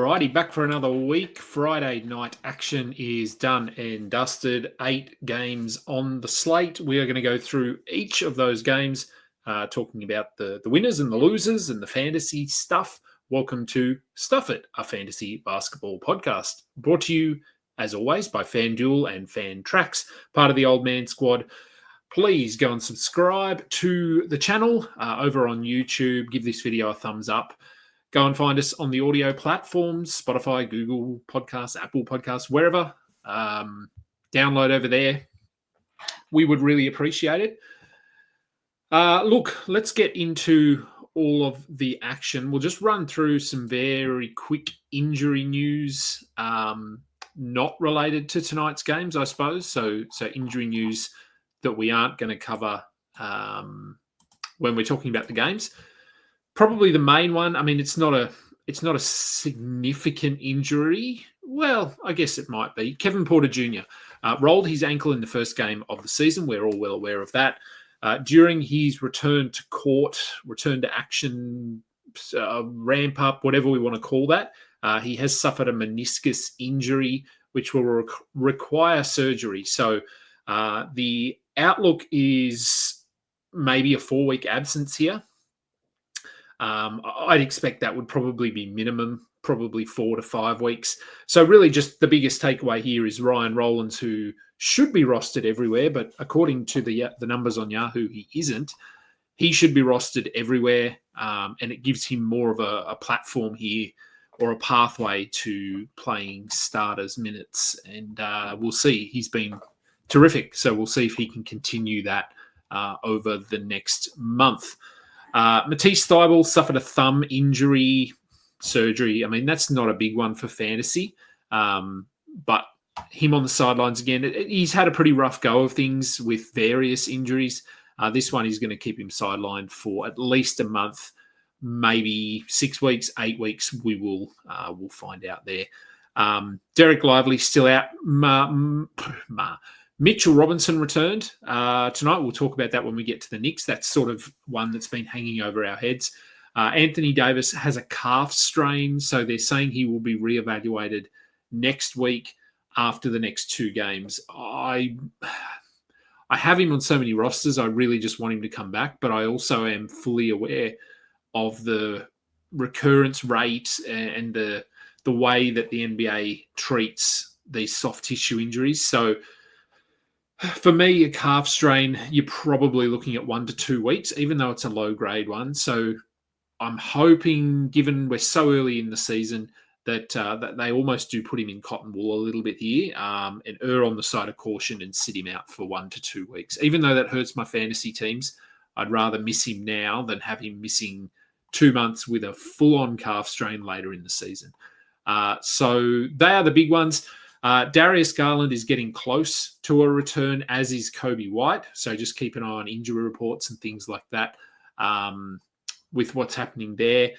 Alrighty, back for another week. Friday night action is done and dusted. 8 games on the slate. We are going to go through each of those games, talking about the winners and the losers and the fantasy stuff. Welcome to Stuff It, a fantasy basketball podcast. Brought to you, as always, by FanDuel and FanTrax, part of the Old Man Squad. Please go and subscribe to the channel over on YouTube. Give this video a thumbs up. Go and find us on the audio platforms, Spotify, Google Podcasts, Apple Podcasts, wherever. Download over there. We would really appreciate it. Look, let's get into all of the action. We'll just run through some very quick injury news, not related to tonight's games, I suppose. So injury news that we aren't going to cover when we're talking about the games. Probably the main one. I mean, it's not a significant injury. Well, I guess it might be. Kevin Porter Jr. Rolled his ankle in the first game of the season. We're all well aware of that. During his return to court, return to action, ramp up, whatever we want to call that, he has suffered a meniscus injury, which will require surgery. So the outlook is maybe a 4-week absence here. I'd expect that would probably be minimum, probably 4 to 5 weeks. So really just the biggest takeaway here is Ryan Rollins, who should be rostered everywhere, but according to the numbers on Yahoo, he isn't. He should be rostered everywhere, and it gives him more of a platform here or a pathway to playing starters minutes. And we'll see. He's been terrific, so we'll see if he can continue that over the next month. Matisse Thybulle suffered a thumb injury surgery. I mean, that's not a big one for fantasy, but him on the sidelines again. He's had a pretty rough go of things with various injuries. This one is going to keep him sidelined for at least a month, maybe 6 weeks, 8 weeks. We'll find out there. Derek Lively still out. Mitchell Robinson returned tonight. We'll talk about that when we get to the Knicks. That's sort of one that's been hanging over our heads. Anthony Davis has a calf strain, so they're saying he will be reevaluated next week after the next 2 games. I have him on so many rosters. I really just want him to come back, but I also am fully aware of the recurrence rate and the way that the NBA treats these soft tissue injuries. So for me, a calf strain, you're probably looking at 1 to 2 weeks, even though it's a low-grade one. So I'm hoping, given we're so early in the season, that they almost do put him in cotton wool a little bit here and err on the side of caution and sit him out for 1 to 2 weeks. Even though that hurts my fantasy teams, I'd rather miss him now than have him missing 2 months with a full-on calf strain later in the season. So they are the big ones. Darius Garland is getting close to a return, as is Kobe White. So just keep an eye on injury reports and things like that with what's happening there.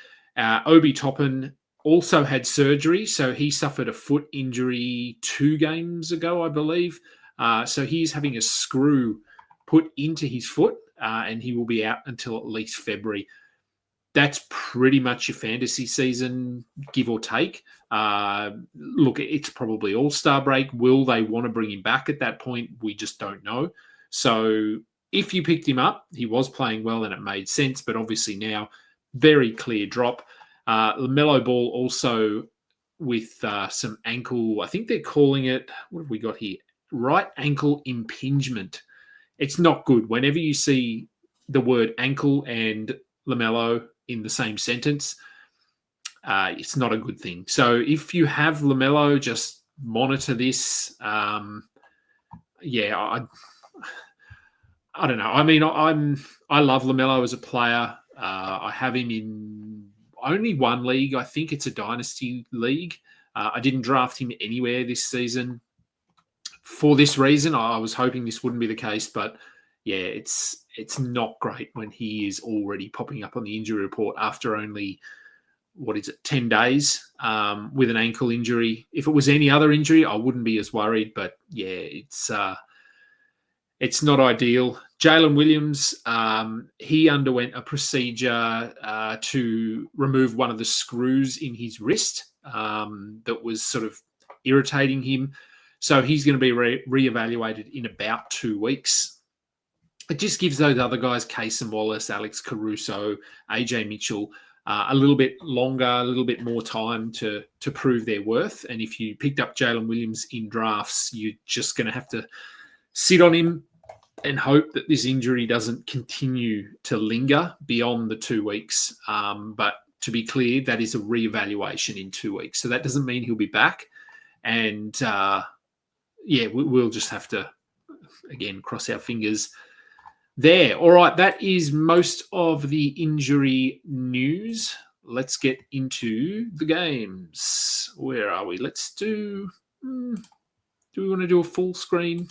Obi Toppin also had surgery. So he suffered a foot injury 2 games ago, I believe. So he's having a screw put into his foot and he will be out until at least February. That's pretty much your fantasy season, give or take. Look, it's probably All-Star break. Will they want to bring him back at that point? We just don't know. So if you picked him up, he was playing well and it made sense, but obviously now, very clear drop. LaMelo Ball also with some ankle, I think they're calling it, what have we got here? Right ankle impingement. It's not good. Whenever you see the word ankle and LaMelo in the same sentence, it's not a good thing. So if you have LaMelo, just monitor this. I don't know. I mean, I love LaMelo as a player. I have him in only one league. I think it's a dynasty league. I didn't draft him anywhere this season for this reason. I was hoping this wouldn't be the case, but yeah, it's not great when he is already popping up on the injury report after only, 10 days with an ankle injury. If it was any other injury, I wouldn't be as worried, but yeah, it's not ideal. Jalen Williams, he underwent a procedure to remove one of the screws in his wrist. that was sort of irritating him. So he's going to be reevaluated in about 2 weeks. It just gives those other guys, Case and Wallace, Alex Caruso, AJ Mitchell, a little bit longer, a little bit more time to prove their worth. And if you picked up Jalen Williams in drafts, you're just going to have to sit on him and hope that this injury doesn't continue to linger beyond the 2 weeks. But to be clear, that is a reevaluation in 2 weeks. So that doesn't mean he'll be back. And we'll just have to, again, cross our fingers there. All right, that is most of the injury news. Let's get into the games. Where are we? Let's do we want to do a full screen?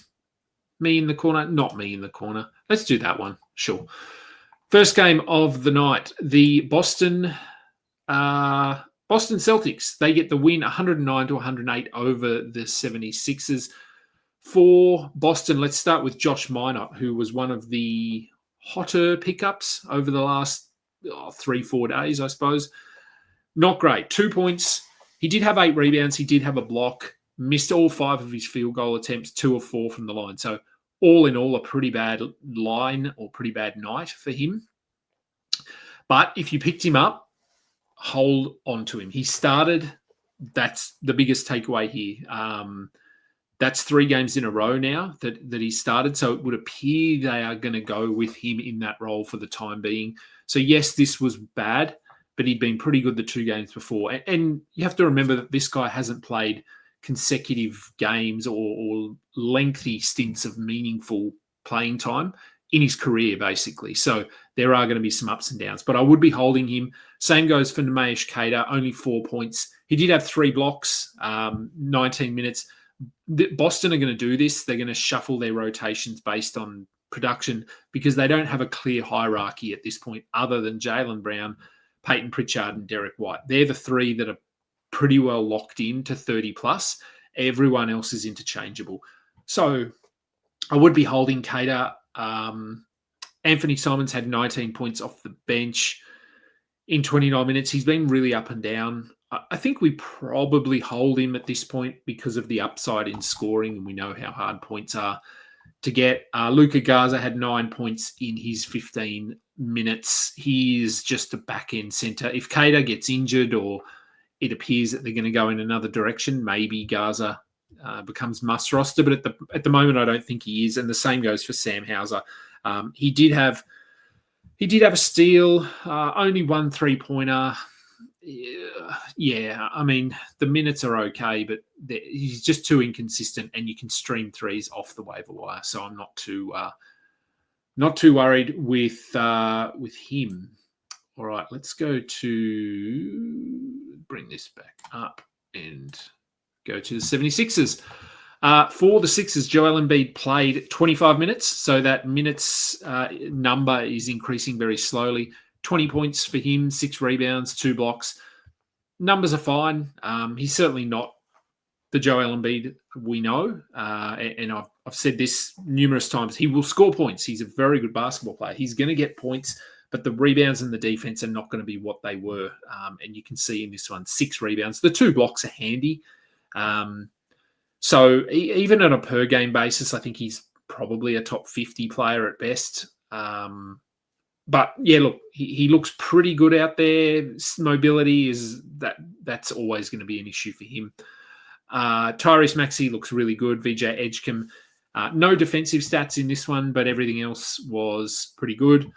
Me in the corner? Not me in the corner. Let's do that one. Sure. First game of the night, the Boston Celtics. They get the win 109-108 over the 76ers. For Boston, let's start with Josh Minott, who was one of the hotter pickups over the last 3-4 days, I suppose. Not great. 2 points. He did have 8 rebounds. He did have a block. Missed all 5 of his field goal attempts, 2 of 4 from the line. So all in all, a pretty bad line or pretty bad night for him. But if you picked him up, hold on to him. He started. That's the biggest takeaway here. That's 3 games in a row now that he started. So it would appear they are going to go with him in that role for the time being. So yes, this was bad, but he'd been pretty good the 2 games before. And you have to remember that this guy hasn't played consecutive games or lengthy stints of meaningful playing time in his career, basically. So there are going to be some ups and downs, but I would be holding him. Same goes for Nemesh Keita, only 4 points. He did have 3 blocks, 19 minutes. Boston are going to do this. They're going to shuffle their rotations based on production because they don't have a clear hierarchy at this point other than Jaylen Brown, Peyton Pritchard, and Derek White. They're the 3 that are pretty well locked in to 30 plus. Everyone else is interchangeable. So I would be holding Keita. Anthony Simons had 19 points off the bench in 29 minutes. He's been really up and down. I think we probably hold him at this point because of the upside in scoring, and we know how hard points are to get. Luka Garza had 9 points in his 15 minutes. He is just a back-end center. If Keita gets injured or it appears that they're going to go in another direction, maybe Garza becomes must roster, but at the moment I don't think he is. And the same goes for Sam Hauser. He did have a steal, only 1 3-pointer. Yeah, I mean the minutes are okay, but he's just too inconsistent, and you can stream threes off the waiver wire. So I'm not too worried with him. All right, let's go to bring this back up and go to the 76ers. For the Sixers, Joel Embiid played 25 minutes, so that minutes number is increasing very slowly. 20 points for him, 6 rebounds, 2 blocks. Numbers are fine. He's certainly not the Joel Embiid we know, and I've said this numerous times. He will score points. He's a very good basketball player. He's going to get points, but the rebounds and the defense are not going to be what they were. And you can see in this one, 6 rebounds. The 2 blocks are handy. So even on a per game basis, I think he's probably a top 50 player at best. But yeah, look, he looks pretty good out there. Mobility that's always going to be an issue for him. Tyrese Maxey looks really good. VJ Edgecombe, no defensive stats in this one, but everything else was pretty good.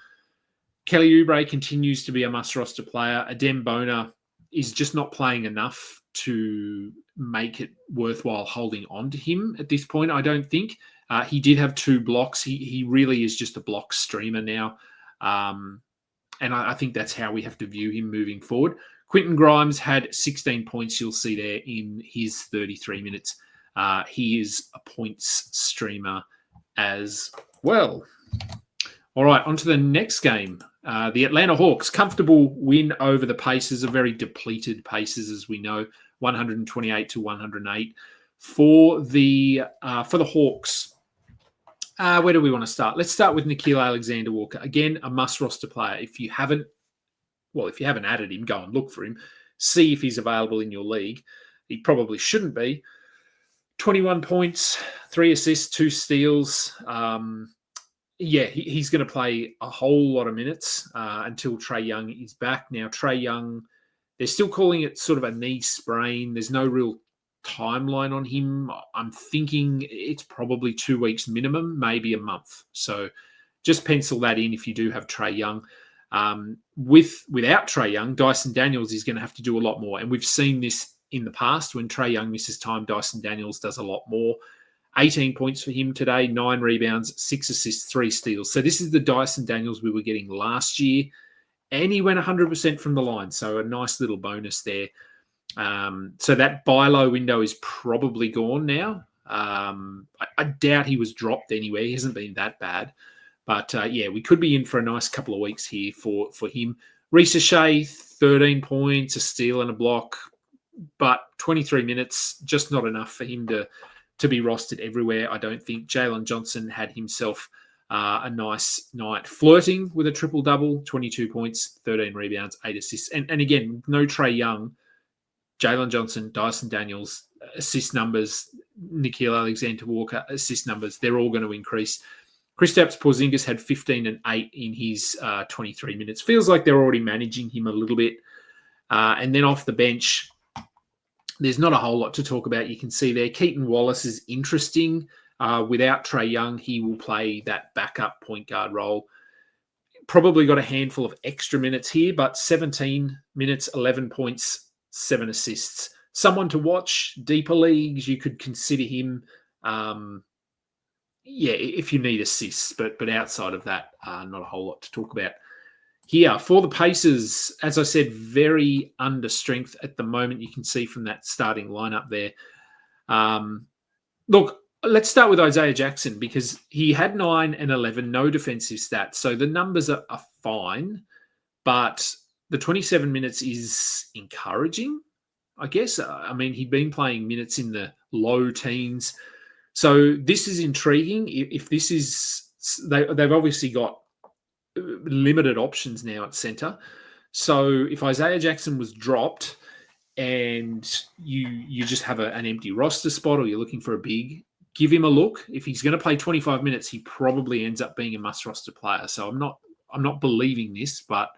Kelly Oubre continues to be a must-roster player. Adem Bona is just not playing enough to make it worthwhile holding on to him at this point, I don't think. He did have 2 blocks. He really is just a block streamer now. And I think that's how we have to view him moving forward. Quentin Grimes had 16 points, you'll see there, in his 33 minutes. He is a points streamer as well. All right, on to the next game. The Atlanta Hawks, comfortable win over the Pacers, a very depleted Pacers, as we know, 128-108. For the Hawks, where do we want to start? Let's start with Nickeil Alexander-Walker. Again, a must-roster player. If you haven't added him, go and look for him. see if he's available in your league. He probably shouldn't be. 21 points, 3 assists, 2 steals. He's going to play a whole lot of minutes until Trae Young is back. Now, Trae Young, they're still calling it sort of a knee sprain. There's no real timeline on him. I'm thinking it's probably 2 weeks minimum, maybe a month. So just pencil that in if you do have Trae Young. Without Trae Young, Dyson Daniels is going to have to do a lot more. And we've seen this in the past. When Trae Young misses time, Dyson Daniels does a lot more. 18 points for him today, 9 rebounds, 6 assists, 3 steals. So this is the Dyson Daniels we were getting last year. And he went 100% from the line. So a nice little bonus there. So that buy low window is probably gone now. I doubt he was dropped anywhere. He hasn't been that bad. But we could be in for a nice couple of weeks here for him. Reece Shea, 13 points, a steal and a block. But 23 minutes, just not enough for him to be rostered everywhere, I don't think. Jalen Johnson had himself a nice night flirting with a triple-double, 22 points, 13 rebounds, 8 assists. And again, no Trae Young, Jalen Johnson, Dyson Daniels, assist numbers, Nickeil Alexander-Walker, assist numbers, they're all going to increase. Kristaps Porzingis had 15 and 8 in his 23 minutes. Feels like they're already managing him a little bit. And then off the bench, there's not a whole lot to talk about. You can see there, Keaton Wallace is interesting. Without Trae Young, he will play that backup point guard role. Probably got a handful of extra minutes here, but 17 minutes, 11 points, 7 assists. Someone to watch, deeper leagues, you could consider him. If you need assists, but outside of that, not a whole lot to talk about. Here, for the Pacers, as I said, very under strength at the moment. You can see from that starting lineup there. Look, let's start with Isaiah Jackson because he had 9 and 11, no defensive stats. So the numbers are fine, but the 27 minutes is encouraging, I guess. I mean, he'd been playing minutes in the low teens. So this is intriguing. If this is, they've obviously got limited options now at center. So if Isaiah Jackson was dropped and you just have an empty roster spot or you're looking for a big, give him a look. If he's going to play 25 minutes, he probably ends up being a must roster player. So I'm not believing this, but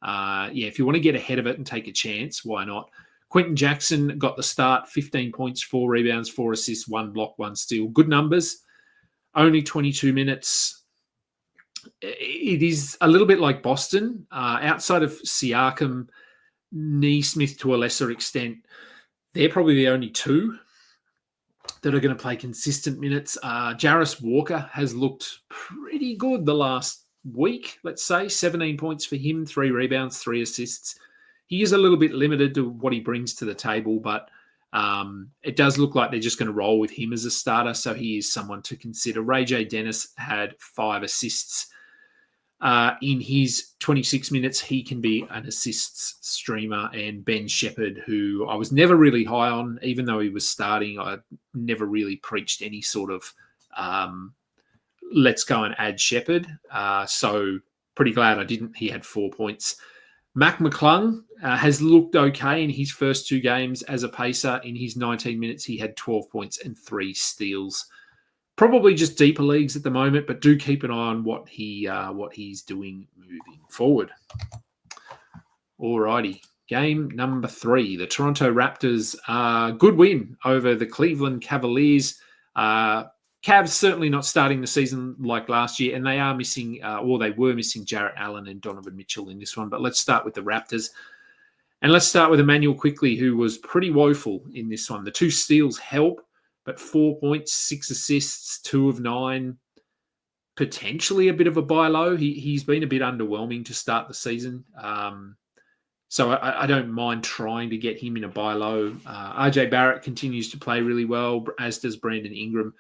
if you want to get ahead of it and take a chance, why not? Quentin Jackson got the start, 15 points, 4 rebounds, 4 assists, 1 block, 1 steal. Good numbers. Only 22 minutes. It is a little bit like Boston. Outside of Siakam, Neesmith to a lesser extent, they're probably the only two that are going to play consistent minutes. Jarris Walker has looked pretty good the last week, let's say. 17 points for him, 3 rebounds, 3 assists. He is a little bit limited to what he brings to the table, but it does look like they're just going to roll with him as a starter, so he is someone to consider. Ray J. Dennis had 5 assists in his 26 minutes. He can be an assists streamer. And Ben Shepherd, who I was never really high on, even though he was starting, I never really preached any sort of let's go and add Shepherd. So pretty glad I didn't. He had 4 points. Mac McClung has looked okay in his first 2 games as a pacer. In his 19 minutes, he had 12 points and 3 steals. Probably just deeper leagues at the moment, but do keep an eye on what he's doing moving forward. Alrighty, game number 3. The Toronto Raptors, good win over the Cleveland Cavaliers. Cavs certainly not starting the season like last year, and they are missing, they were missing Jarrett Allen and Donovan Mitchell in this one. But let's start with the Raptors. And let's start with Emmanuel Quickley, who was pretty woeful in this one. The 2 steals help, but 4 points, 6 assists, 2 of 9. Potentially a bit of a buy low. He's been a bit underwhelming to start the season. So I don't mind trying to get him in a buy low. RJ Barrett continues to play really well, as does Brandon Ingram.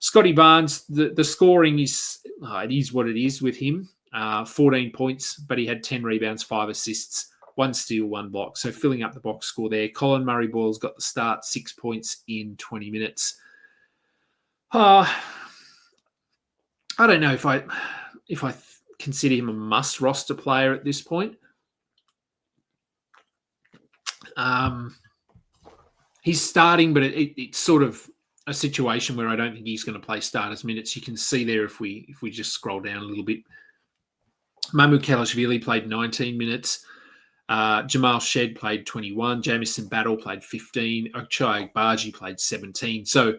Scotty Barnes, the scoring is it is what it is with him. 14 points, but he had 10 rebounds, 5 assists, 1 steal, 1 block. So filling up the box score there. Colin Murray-Boyle's got the start, 6 points in 20 minutes. I don't know if I consider him a must roster player at this point. He's starting, but it's sort of a situation where I don't think he's going to play starters minutes. You can see there if we just scroll down a little bit. Mamu Kalashvili played 19 minutes. Jamal Shed played 21. Jamison Battle played 15. Ochai Agbaji played 17. So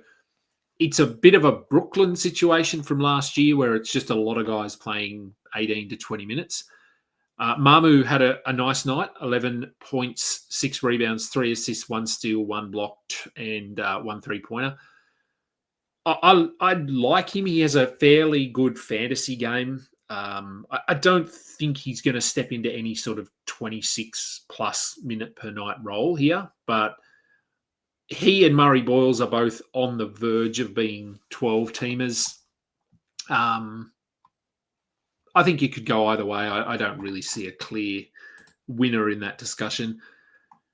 it's a bit of a Brooklyn situation from last year where it's just a lot of guys playing 18 to 20 minutes. Mamu had a nice night, 11 points, 6 rebounds, 3 assists, 1 steal, 1 block, and 1 three-pointer. I like him. He has a fairly good fantasy game. I don't think he's going to step into any sort of 26-plus minute per night role here, but he and Murray Boyles are both on the verge of being 12-teamers. I think it could go either way. I don't really see a clear winner in that discussion.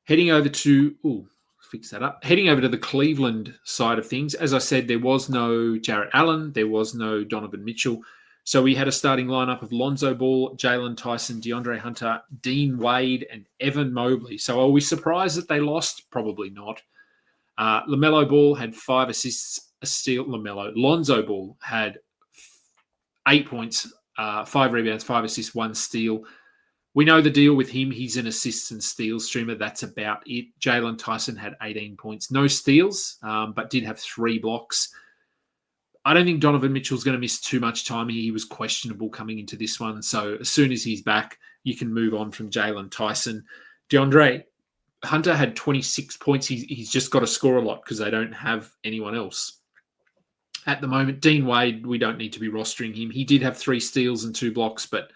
Heading over to the Cleveland side of things. As I said, there was no Jarrett Allen. There was no Donovan Mitchell. So we had a starting lineup of Lonzo Ball, Jalen Tyson, DeAndre Hunter, Dean Wade, and Evan Mobley. So are we surprised that they lost? Probably not. LaMelo Ball had 5 assists, a steal. Lonzo Ball had 8 points, 5 rebounds, 5 assists, 1 steal. We know the deal with him. He's an assists and steals streamer. That's about it. Jalen Tyson had 18 points. No steals, but did have 3 blocks. I don't think Donovan Mitchell's going to miss too much time. He was questionable coming into this one. So as soon as he's back, you can move on from Jalen Tyson. DeAndre Hunter had 26 points. He's just got to score a lot because they don't have anyone else. At the moment, Dean Wade, we don't need to be rostering him. He did have 3 steals and 2 blocks, but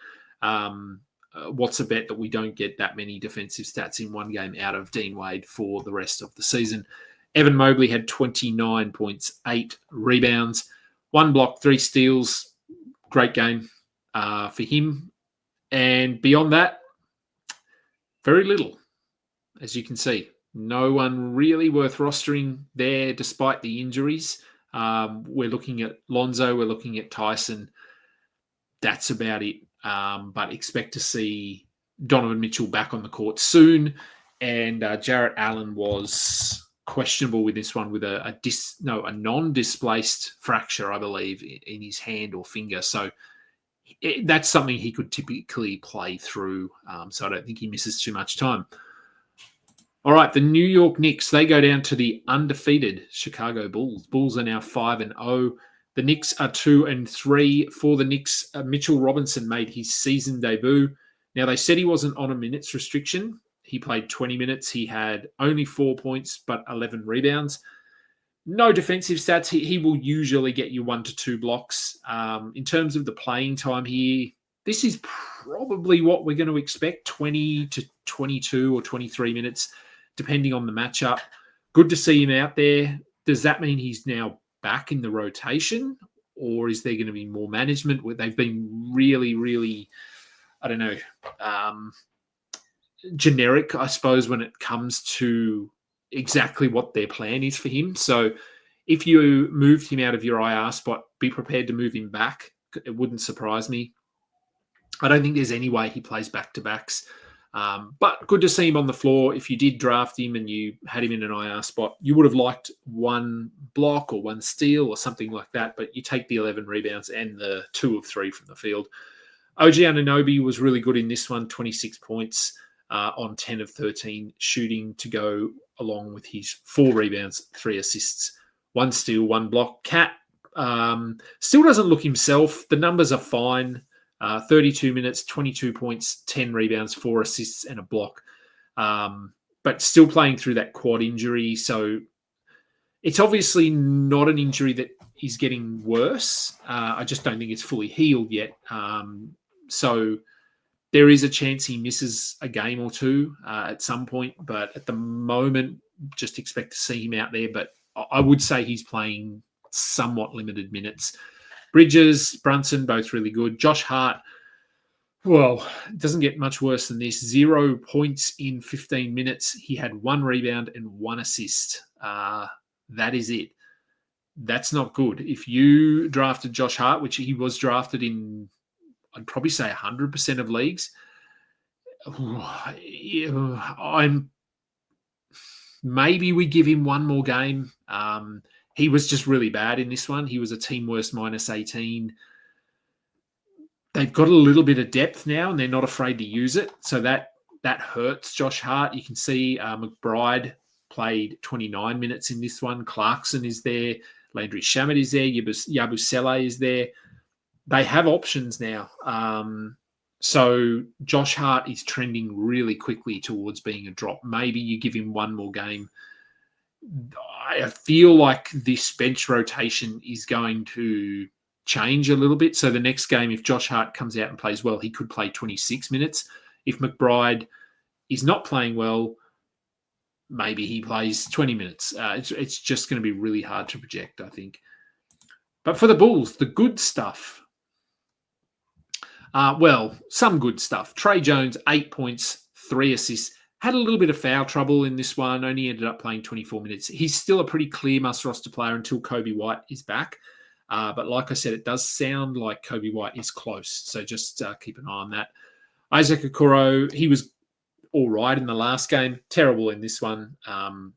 what's a bet that we don't get that many defensive stats in one game out of Dean Wade for the rest of the season? Evan Mobley had 29 points, 8 rebounds, 1 block, 3 steals. Great game for him. And beyond that, very little, as you can see. No one really worth rostering there despite the injuries. We're looking at Lonzo, we're looking at Tyson. That's about it. But expect to see Donovan Mitchell back on the court soon. And Jarrett Allen was questionable with this one with a non-displaced fracture, I believe, in his hand or finger. So that's something he could typically play through. So I don't think he misses too much time. All right, the New York Knicks, they go down to the undefeated Chicago Bulls. Bulls are now 5-0. The Knicks are 2-3. For the Knicks, Mitchell Robinson made his season debut. Now, they said he wasn't on a minutes restriction. He played 20 minutes. He had only 4 points, but 11 rebounds. No defensive stats. He will usually get you 1 to 2 blocks. In terms of the playing time here, this is probably what we're going to expect, 20 to 22 or 23 minutes, depending on the matchup. Good to see him out there. Does that mean he's now back in the rotation, or is there going to be more management? They've been really, really, I don't know, generic, I suppose, when it comes to exactly what their plan is for him. So if you moved him out of your IR spot, be prepared to move him back. It wouldn't surprise me. I don't think there's any way he plays back-to-backs. But good to see him on the floor. If you did draft him and you had him in an IR spot, you would have liked 1 block or 1 steal or something like that, but you take the 11 rebounds and the 2 of 3 from the field. OG Anunoby was really good in this one, 26 points on 10 of 13 shooting to go along with his 4 rebounds, 3 assists, 1 steal, 1 block. Cat still doesn't look himself. The numbers are fine. 32 minutes, 22 points, 10 rebounds, 4 assists, and a block. But still playing through that quad injury. So it's obviously not an injury that is getting worse. I just don't think it's fully healed yet. So there is a chance he misses a game or 2 at some point. But at the moment, just expect to see him out there. But I would say he's playing somewhat limited minutes. Bridges, Brunson, both really good. Josh Hart, well, it doesn't get much worse than this. 0 points in 15 minutes. He had 1 rebound and 1 assist. That is it. That's not good. If you drafted Josh Hart, which he was drafted in, I'd probably say 100% of leagues, I'm maybe we give him one more game. He was just really bad in this one. He was a team worst -18. They've got a little bit of depth now, and they're not afraid to use it. So that hurts Josh Hart. You can see McBride played 29 minutes in this one. Clarkson is there. Landry Shamet is there. Yabusele is there. They have options now. So Josh Hart is trending really quickly towards being a drop. Maybe you give him one more game. I feel like this bench rotation is going to change a little bit. So the next game, if Josh Hart comes out and plays well, he could play 26 minutes. If McBride is not playing well, maybe he plays 20 minutes. It's just going to be really hard to project, I think. But for the Bulls, the good stuff. Some good stuff. Tre Jones, 8 points, 3 assists. Had a little bit of foul trouble in this one. Only ended up playing 24 minutes. He's still a pretty clear must-roster player until Kobe White is back. But like I said, it does sound like Kobe White is close. So just keep an eye on that. Isaac Okoro, he was all right in the last game. Terrible in this one.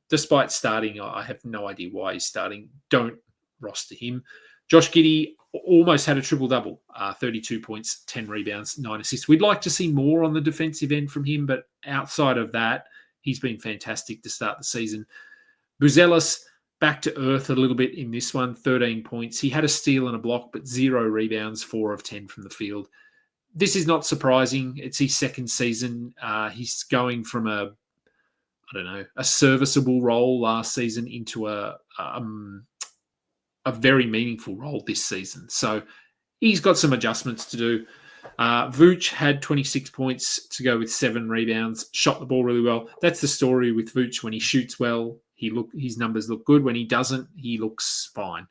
Despite starting, I have no idea why he's starting. Don't roster him. Josh Giddey almost had a triple-double. 32 points, 10 rebounds, 9 assists. We'd like to see more on the defensive end from him, but outside of that, he's been fantastic to start the season. Buzelis, back to earth a little bit in this one, 13 points. He had a steal and a block, but 0 rebounds, 4 of 10 from the field. This is not surprising. It's his second season. He's going from a serviceable role last season into a very meaningful role this season. So he's got some adjustments to do. Vooch had 26 points to go with 7 rebounds, shot the ball really well. That's the story with Vooch. When he shoots well, his numbers look good. When he doesn't, he looks fine.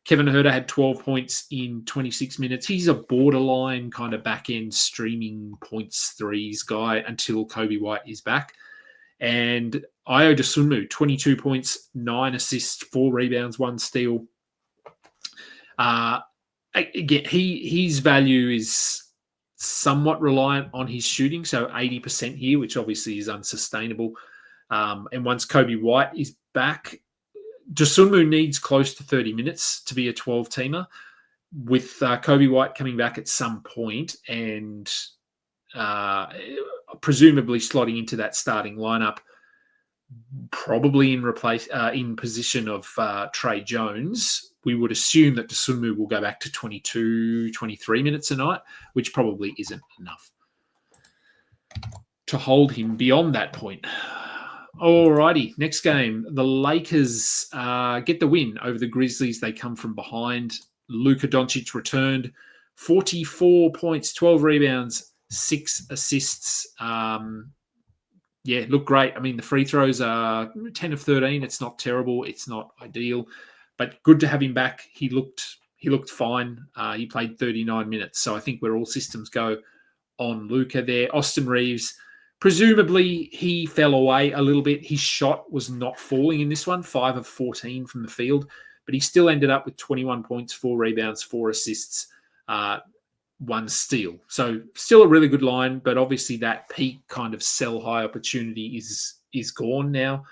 Kevin Huerter had 12 points in 26 minutes. He's a borderline kind of back-end streaming points threes guy until Kobe White is back. And Ayo Dosunmu, 22 points, 9 assists, 4 rebounds, 1 steal. Again, his value is somewhat reliant on his shooting, so 80% here, which obviously is unsustainable. And once Kobe White is back, Dosunmu needs close to 30 minutes to be a 12-teamer. With Kobe White coming back at some point and presumably slotting into that starting lineup, probably in position of Tre Jones, we would assume that Dosunmu will go back to 22, 23 minutes a night, which probably isn't enough to hold him beyond that point. Alrighty, next game. The Lakers get the win over the Grizzlies. They come from behind. Luka Doncic returned 44 points, 12 rebounds, 6 assists. Look great. I mean, the free throws are 10 of 13. It's not terrible. It's not ideal, but good to have him back. He looked fine. He played 39 minutes. So I think we're all systems go on Luka there. Austin Reeves, presumably he fell away a little bit. His shot was not falling in this one, 5 of 14 from the field, but he still ended up with 21 points, 4 rebounds, 4 assists, 1 steal. So still a really good line, but obviously that peak kind of sell high opportunity is gone now.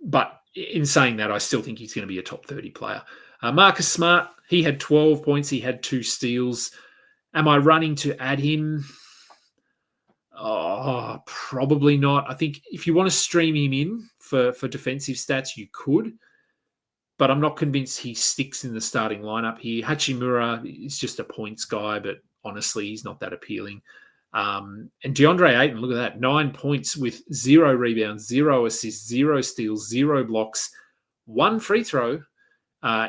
But in saying that, I still think he's going to be a top 30 player. Marcus Smart, he had 12 points. He had 2 steals. Am I running to add him? Oh, probably not. I think if you want to stream him in for defensive stats, you could. But I'm not convinced he sticks in the starting lineup here. Hachimura is just a points guy, but honestly, he's not that appealing. And DeAndre Ayton, look at that. 9 points with 0 rebounds, 0 assists, 0 steals, 0 blocks, 1 free throw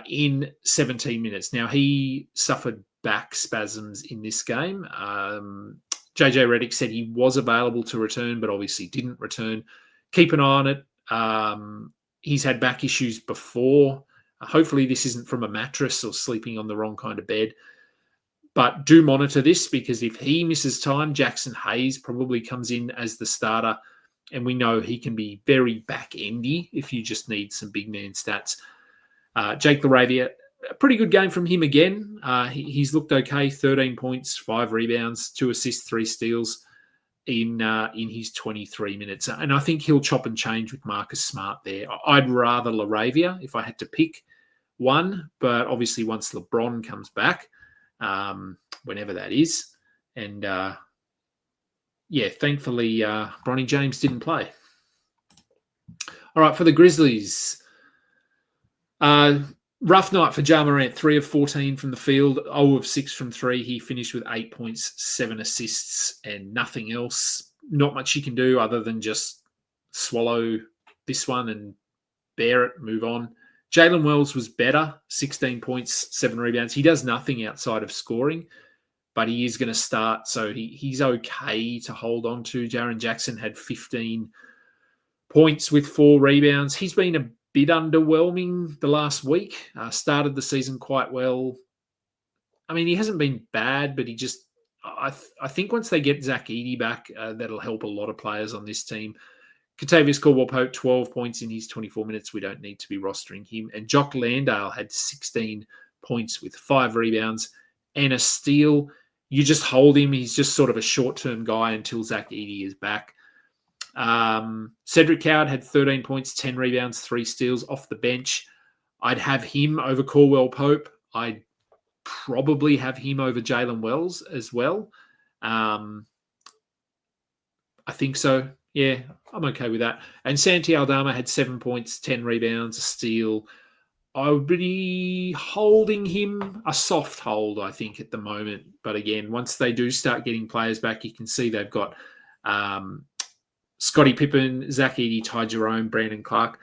in 17 minutes. Now, he suffered back spasms in this game. JJ Redick said he was available to return, but obviously didn't return. Keep an eye on it. He's had back issues before. Hopefully this isn't from a mattress or sleeping on the wrong kind of bed. But do monitor this, because if he misses time, Jackson Hayes probably comes in as the starter. And we know he can be very back-endy if you just need some big man stats. Jake LaRavia, a pretty good game from him again. He's looked okay, 13 points, 5 rebounds, 2 assists, 3 steals. in his 23 minutes. And I think he'll chop and change with Marcus Smart there. I'd rather LaRavia if I had to pick one, but obviously once LeBron comes back, whenever that is, and thankfully Bronny James didn't play. All right, for the Grizzlies, rough night for Ja Morant, 3 of 14 from the field, 0 of 6 from 3. He finished with 8 points, 7 assists, and nothing else. Not much he can do other than just swallow this one and bear it, move on. Jalen Wells was better, 16 points, 7 rebounds. He does nothing outside of scoring, but he is going to start, so he's okay to hold on to. Jaren Jackson had 15 points with 4 rebounds. He's been a bit underwhelming the last week. Started the season quite well. I mean, he hasn't been bad, but he just... I think once they get Zach Edey back, that'll help a lot of players on this team. Kentavious Caldwell-Pope, 12 points in his 24 minutes. We don't need to be rostering him. And Jock Landale had 16 points with 5 rebounds and a steal. You just hold him. He's just sort of a short-term guy until Zach Edey is back. Cedric Coward had 13 points, 10 rebounds, 3 steals off the bench. I'd have him over Caldwell-Pope. I'd probably have him over Jalen Wells as well. I think so. Yeah, I'm okay with that. And Santi Aldama had 7 points, 10 rebounds, a steal. I would be holding him, a soft hold, I think, at the moment. But again, once they do start getting players back, you can see they've got Scottie Pippen, Zach Edey, Ty Jerome, Brandon Clark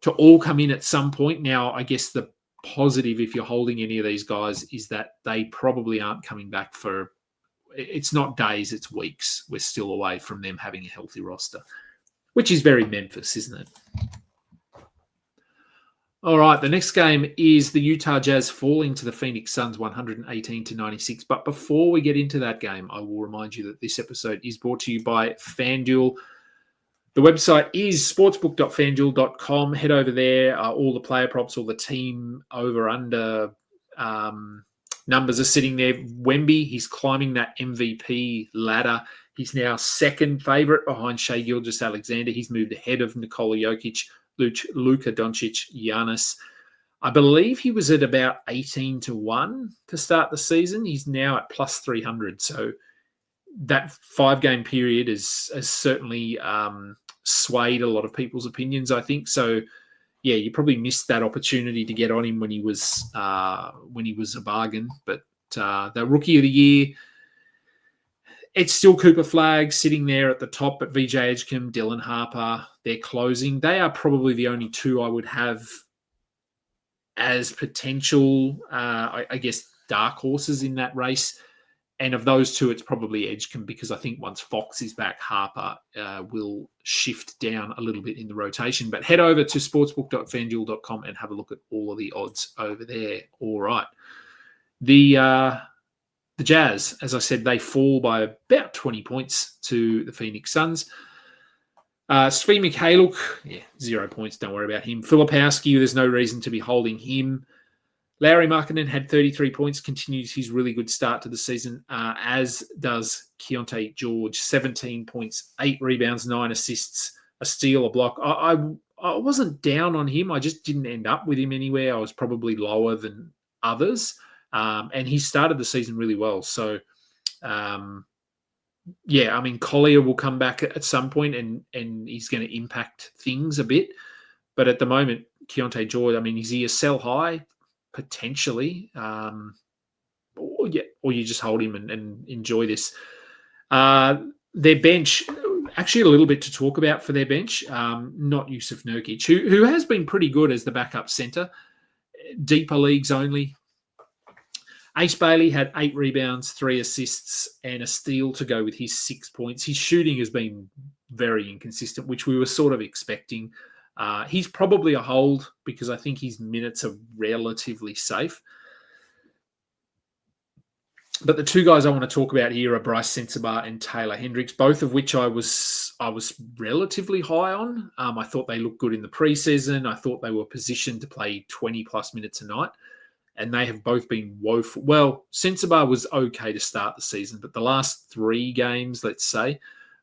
to all come in at some point. Now, I guess the positive, if you're holding any of these guys, is that they probably aren't coming back for... It's not days, it's weeks. We're still away from them having a healthy roster, which is very Memphis, isn't it? All right, the next game is the Utah Jazz falling to the Phoenix Suns 118-96. But before we get into that game, I will remind you that this episode is brought to you by FanDuel. The website is sportsbook.fanduel.com. Head over there. All the player props, all the team over-under numbers are sitting there. Wemby, he's climbing that MVP ladder. He's now second favourite behind Shai Gilgeous-Alexander. He's moved ahead of Nikola Jokic, Luka Doncic, Giannis. I believe he was at about 18-1 to start the season. He's now at plus 300. So that 5-game period has certainly swayed a lot of people's opinions, I think. So, yeah, you probably missed that opportunity to get on him when he was a bargain. But the Rookie of the Year, it's still Cooper Flagg sitting there at the top, but VJ Edgecombe, Dylan Harper, they're closing. They are probably the only two I would have as potential, I guess, dark horses in that race. And of those two, it's probably Edgecombe, because I think once Fox is back, Harper will shift down a little bit in the rotation. But head over to sportsbook.fanduel.com and have a look at all of the odds over there. All right. The Jazz, as I said, they fall by about 20 points to the Phoenix Suns. Svi Mikhailuk, 0 points. Don't worry about him. Filipowski, there's no reason to be holding him. Lauri Markkanen had 33 points, continues his really good start to the season, as does Keontae George, 17 points, 8 rebounds, 9 assists, a steal, a block. I wasn't down on him. I just didn't end up with him anywhere. I was probably lower than others. And he started the season really well. So, Collier will come back at some point and he's going to impact things a bit. But at the moment, Keontae George, is he a sell high? Potentially. Or you just hold him and enjoy this. Their bench, actually a little bit to talk about for their bench. Not Yusuf Nurkic, who has been pretty good as the backup centre. Deeper leagues only. Ace Bailey had 8 rebounds, 3 assists, and a steal to go with his 6 points. His shooting has been very inconsistent, which we were sort of expecting. He's probably a hold because I think his minutes are relatively safe. But the two guys I want to talk about here are Bryce Sensabaugh and Taylor Hendricks, both of which I was relatively high on. I thought they looked good in the preseason. I thought they were positioned to play 20-plus minutes a night, and they have both been woeful. Well, Sensabaugh was okay to start the season, but the last 3 games, let's say,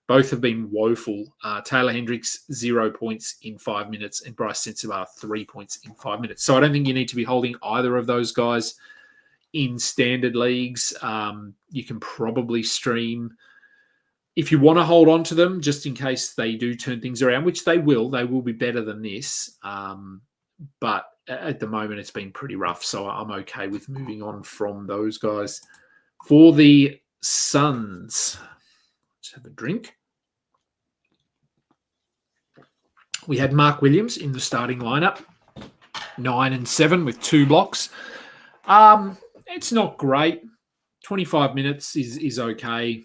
Both have been woeful. Taylor Hendricks, 0 points in 5 minutes, and Bryce Sensabaugh, 3 points in 5 minutes. So I don't think you need to be holding either of those guys in standard leagues. You can probably stream, if you want to hold on to them, just in case they do turn things around, which they will be better than this. But at the moment, it's been pretty rough. So I'm okay with moving on from those guys. For the Suns, let's have a drink. We had Mark Williams in the starting lineup, 9 and 7 with 2 blocks. It's not great. 25 minutes is okay.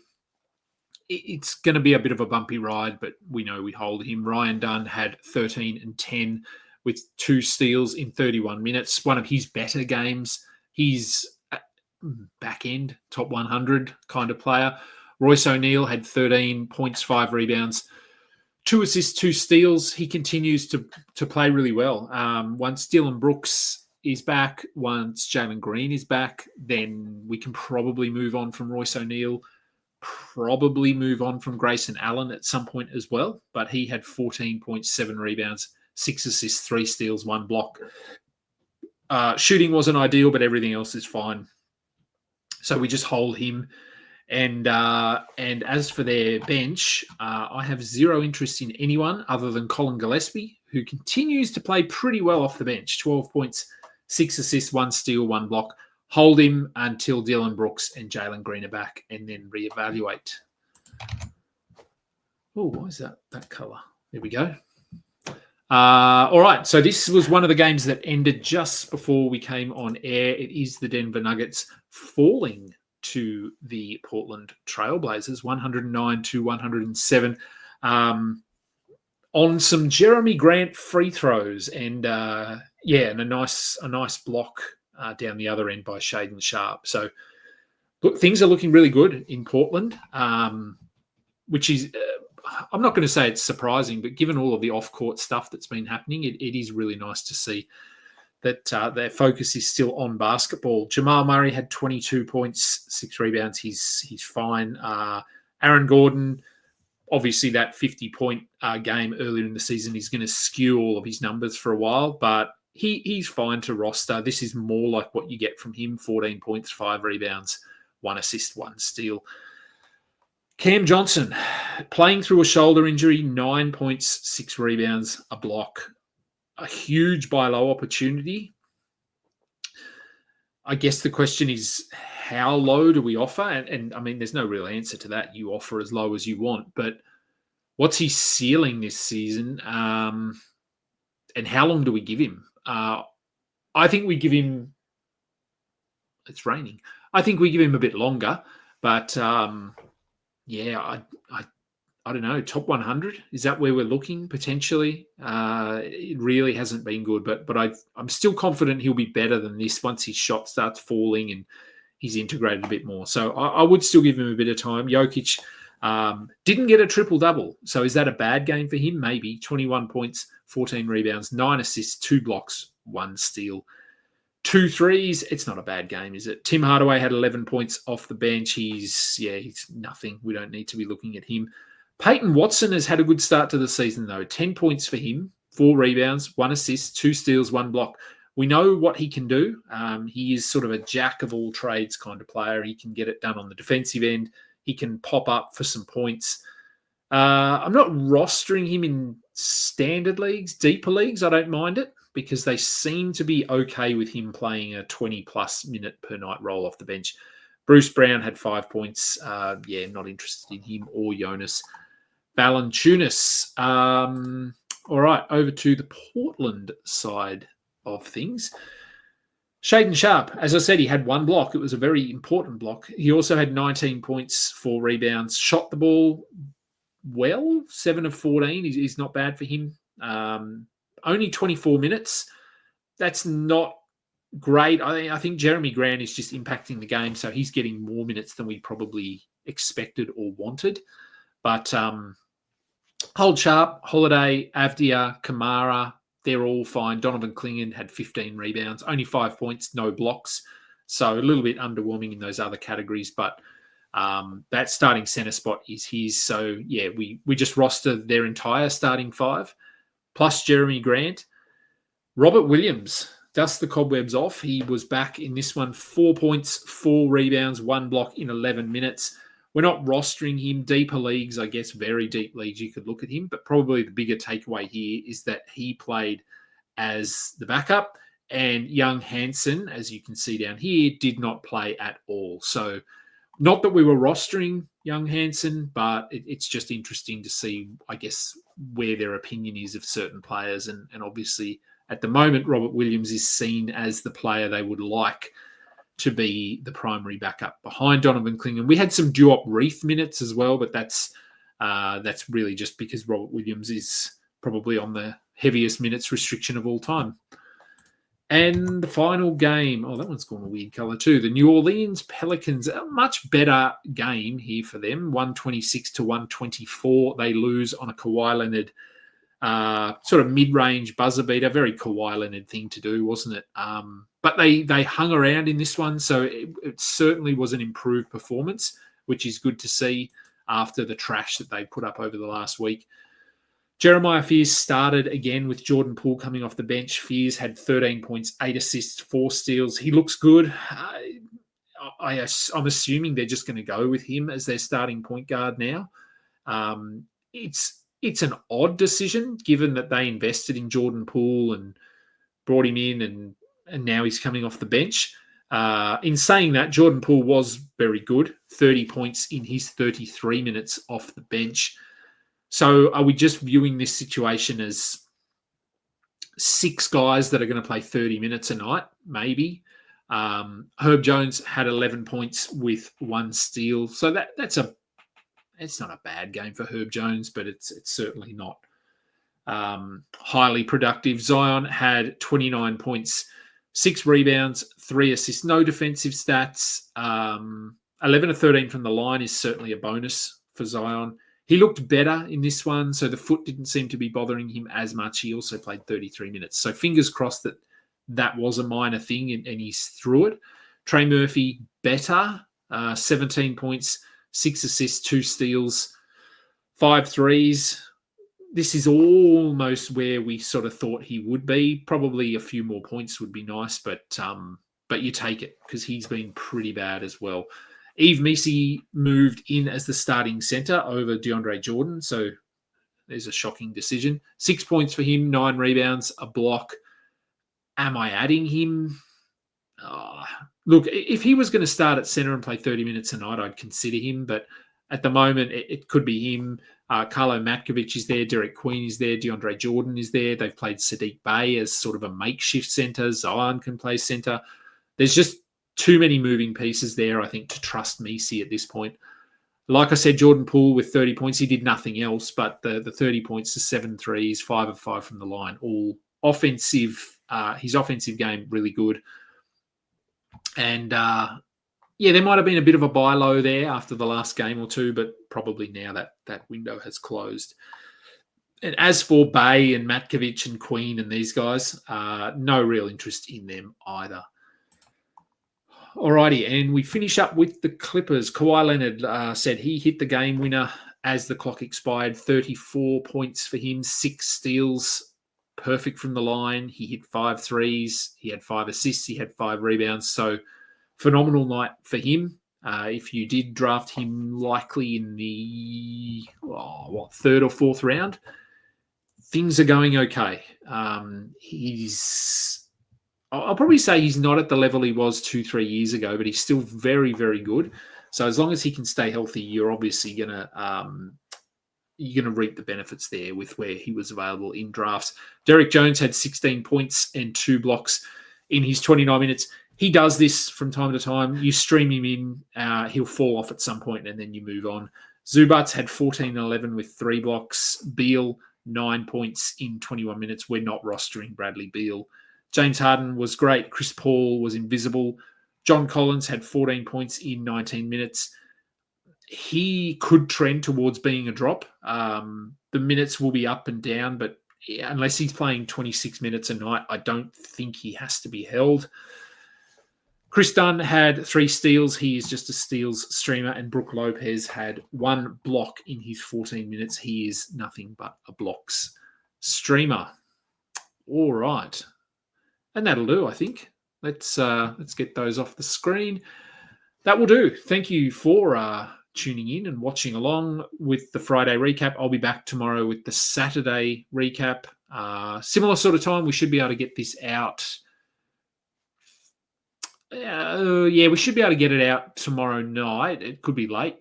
It's going to be a bit of a bumpy ride, but we know we hold him. Ryan Dunn had 13 and 10 with 2 steals in 31 minutes. One of his better games. He's back end, top 100 kind of player. Royce O'Neal had 13 points, 5 rebounds, 2 assists, 2 steals. He continues to play really well. Once Dylan Brooks is back, once Jalen Green is back, then we can probably move on from Royce O'Neal, probably move on from Grayson Allen at some point as well. But he had 14.7 rebounds, 6 assists, 3 steals, 1 block. Shooting wasn't ideal, but everything else is fine. So we just hold him. And as for their bench, I have 0 interest in anyone other than Colin Gillespie, who continues to play pretty well off the bench. 12 points, 6 assists, 1 steal, 1 block. Hold him until Dylan Brooks and Jalen Green are back, and then reevaluate. Oh, what is that colour? There we go. All right, so this was one of the games that ended just before we came on air. It is the Denver Nuggets falling to the Portland Trailblazers, 109-107, on some Jeremy Grant free throws, and a nice block down the other end by Shaedon Sharpe. So, look, things are looking really good in Portland, which is, I'm not going to say it's surprising, but given all of the off-court stuff that's been happening, it is really nice to see that their focus is still on basketball. Jamal Murray had 22 points, 6 rebounds. He's fine. Aaron Gordon, obviously that 50-point game earlier in the season is going to skew all of his numbers for a while, but he's fine to roster. This is more like what you get from him: 14 points, 5 rebounds, 1 assist, 1 steal. Cam Johnson, playing through a shoulder injury, 9 points, 6 rebounds, a block. A huge buy low opportunity. I guess the question is, how low do we offer? And I mean, there's no real answer to that. You offer as low as you want, but what's his ceiling this season? And how long do we give him? I think we give him, it's raining. I think we give him a bit longer, but I don't know, top 100? Is that where we're looking potentially? It really hasn't been good, but I'm still confident he'll be better than this once his shot starts falling and he's integrated a bit more. So I would still give him a bit of time. Jokic didn't get a triple-double. So is that a bad game for him? Maybe. 21 points, 14 rebounds, 9 assists, 2 blocks, 1 steal. 2 threes, it's not a bad game, is it? Tim Hardaway had 11 points off the bench. He's nothing. We don't need to be looking at him. Peyton Watson has had a good start to the season, though. 10 points for him, 4 rebounds, 1 assist, 2 steals, 1 block. We know what he can do. He is sort of a jack-of-all-trades kind of player. He can get it done on the defensive end. He can pop up for some points. I'm not rostering him in standard leagues, deeper leagues. I don't mind it because they seem to be okay with him playing a 20-plus minute per night role off the bench. Bruce Brown had 5 points. Not interested in him or Jonas Valanciunas. All right, over to the Portland side of things. Shaedon Sharpe, as I said, he had 1 block. It was a very important block. He also had 19 points, 4 rebounds, shot the ball well, 7 of 14 is not bad for him. Only 24 minutes. That's not great. I think Jeremy Grant is just impacting the game, so he's getting more minutes than we probably expected or wanted. But hold Sharpe, Holiday, Avdia, Kamara, they're all fine. Donovan Clingan had 15 rebounds, only 5 points, no blocks. So a little bit underwhelming in those other categories. But That starting centre spot is his. So, yeah, we just roster their entire starting five, plus Jeremy Grant. Robert Williams, dust the cobwebs off. He was back in this one. 4 points, 4 rebounds, 1 block in 11 minutes. We're not rostering him. Deeper leagues, I guess, very deep leagues, you could look at him. But probably the bigger takeaway here is that he played as the backup. And young Hansen, as you can see down here, did not play at all. So not that we were rostering young Hansen, but it's just interesting to see, I guess, where their opinion is of certain players. And obviously, at the moment, Robert Williams is seen as the player they would like to be the primary backup behind Donovan Clingan. We had some Duop Reith minutes as well, but that's really just because Robert Williams is probably on the heaviest minutes restriction of all time. And the final game, that one's gone a weird colour too. The New Orleans Pelicans, a much better game here for them, 126-124. They lose on a Kawhi Leonard sort of mid-range buzzer beater. Very Kawhi Leonard thing to do, wasn't it? But they hung around in this one, so it certainly was an improved performance, which is good to see after the trash that they put up over the last week. Jeremiah Fears started again with Jordan Poole coming off the bench. Fears had 13 points, 8 assists, 4 steals. He looks good. I'm assuming they're just going to go with him as their starting point guard now. It's an odd decision given that they invested in Jordan Poole and brought him in and now he's coming off the bench. In saying that, Jordan Poole was very good, 30 points in his 33 minutes off the bench. So are we just viewing this situation as 6 guys that are going to play 30 minutes a night? Maybe. Herb Jones had 11 points with 1 steal. So it's not a bad game for Herb Jones, but it's certainly not highly productive. Zion had 29 points, 6 rebounds, 3 assists, no defensive stats. 11 of 13 from the line is certainly a bonus for Zion. He looked better in this one, so the foot didn't seem to be bothering him as much. He also played 33 minutes. So fingers crossed that was a minor thing and he's through it. Trey Murphy, better, 17 points, 6 assists, 2 steals, 5 threes. This is almost where we sort of thought he would be. Probably a few more points would be nice, but you take it because he's been pretty bad as well. Yves Missi moved in as the starting centre over DeAndre Jordan, so there's a shocking decision. 6 points for him, 9 rebounds, a block. Am I adding him? Look, if he was going to start at centre and play 30 minutes a night, I'd consider him, but at the moment, it could be him. Carlo Matkovic is there, Derek Queen is there, DeAndre Jordan is there. They've played Sadiq Bey as sort of a makeshift centre. Zion can play centre. There's just too many moving pieces there, I think, to trust Missi at this point. Like I said, Jordan Poole with 30 points. He did nothing else, but the 30 points to 7 threes, 5 of 5 from the line, all offensive. His offensive game, really good. And, there might have been a bit of a buy low there after the last game or two, but probably now that window has closed. And as for Bey and Matkovic and Queen and these guys, no real interest in them either. Alrighty, and we finish up with the Clippers. Kawhi Leonard said he hit the game winner as the clock expired. 34 points for him, 6 steals, perfect from the line. He hit 5 threes. He had 5 assists. He had 5 rebounds. So phenomenal night for him. If you did draft him likely in the 3rd or 4th round, things are going okay. I'll probably say he's not at the level he was 2-3 years ago, but he's still very, very good. So as long as he can stay healthy, you're obviously gonna reap the benefits there with where he was available in drafts. Derek Jones had 16 points and 2 blocks in his 29 minutes. He does this from time to time. You stream him in, he'll fall off at some point, and then you move on. Zubats had 14 and 11 with 3 blocks. Beal, 9 points in 21 minutes. We're not rostering Bradley Beal. James Harden was great. Chris Paul was invisible. John Collins had 14 points in 19 minutes. He could trend towards being a drop. The minutes will be up and down, but unless he's playing 26 minutes a night, I don't think he has to be held. Chris Dunn had 3 steals. He is just a steals streamer. And Brook Lopez had 1 block in his 14 minutes. He is nothing but a blocks streamer. All right. And that'll do, I think. Let's get those off the screen. That will do. Thank you for tuning in and watching along with the Friday recap. I'll be back tomorrow with the Saturday recap. Similar sort of time. We should be able to get this out. We should be able to get it out tomorrow night. It could be late.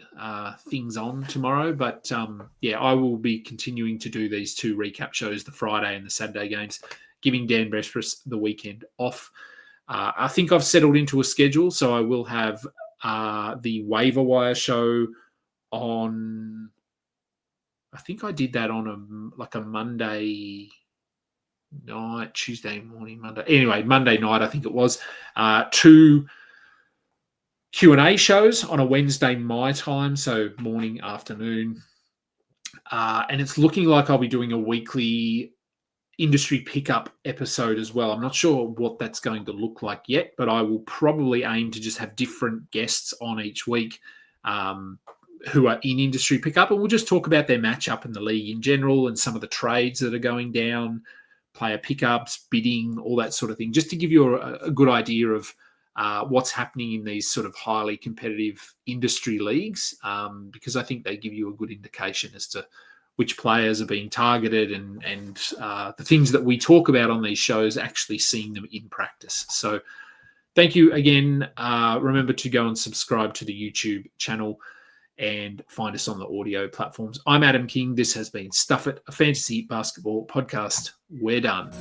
Things on tomorrow. But, I will be continuing to do these 2 recap shows, the Friday and the Saturday games, giving Dan Brespris the weekend off. I think I've settled into a schedule, so I will have the waiver wire show on. I think I did that on a Monday night, Tuesday morning, Monday. Anyway, Monday night I think it was. 2 Q&A shows on a Wednesday my time, so morning, afternoon, and it's looking like I'll be doing a weekly industry pickup episode as well. I'm not sure what that's going to look like yet, but I will probably aim to just have different guests on each week who are in industry pickup, and we'll just talk about their matchup in the league in general and some of the trades that are going down, player pickups, bidding, all that sort of thing, just to give you a good idea of what's happening in these sort of highly competitive industry leagues, because I think they give you a good indication as to which players are being targeted and the things that we talk about on these shows, actually seeing them in practice. So thank you again. Remember to go and subscribe to the YouTube channel and find us on the audio platforms. I'm Adam King. This has been Stuff It, a fantasy basketball podcast. We're done.